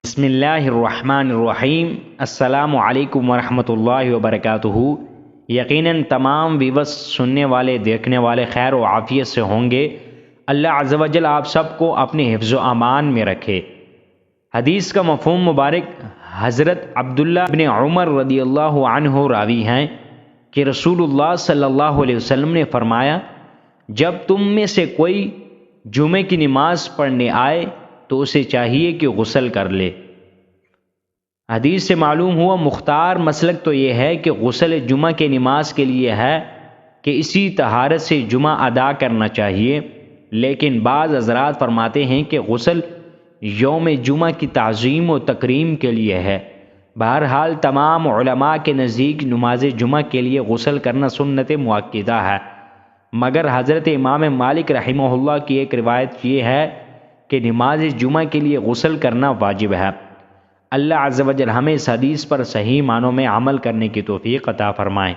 بسم اللہ الرحمن الرحیم۔ السلام علیکم ورحمۃ اللہ وبرکاتہ۔ یقیناً تمام ویورز سننے والے دیکھنے والے خیر و عافیت سے ہوں گے۔ اللہ عز و جل آپ سب کو اپنے حفظ و امان میں رکھے۔ حدیث کا مفہوم مبارک حضرت عبداللہ بن عمر رضی اللہ عنہ راوی ہیں کہ رسول اللہ صلی اللہ علیہ وسلم نے فرمایا، جب تم میں سے کوئی جمعے کی نماز پڑھنے آئے تو اسے چاہیے کہ غسل کر لے۔ حدیث سے معلوم ہوا مختار مسلک تو یہ ہے کہ غسل جمعہ کے نماز کے لیے ہے کہ اسی طہارت سے جمعہ ادا کرنا چاہیے، لیکن بعض حضرات فرماتے ہیں کہ غسل یوم جمعہ کی تعظیم و تکریم کے لیے ہے۔ بہرحال تمام علماء کے نزدیک نماز جمعہ کے لیے غسل کرنا سنت مؤکدہ ہے، مگر حضرت امام مالک رحمہ اللہ کی ایک روایت یہ ہے کہ نماز جمعہ کے لیے غسل کرنا واجب ہے۔ اللہ عز و جل ہمیں اس حدیث پر صحیح معنوں میں عمل کرنے کی توفیق عطا فرمائے۔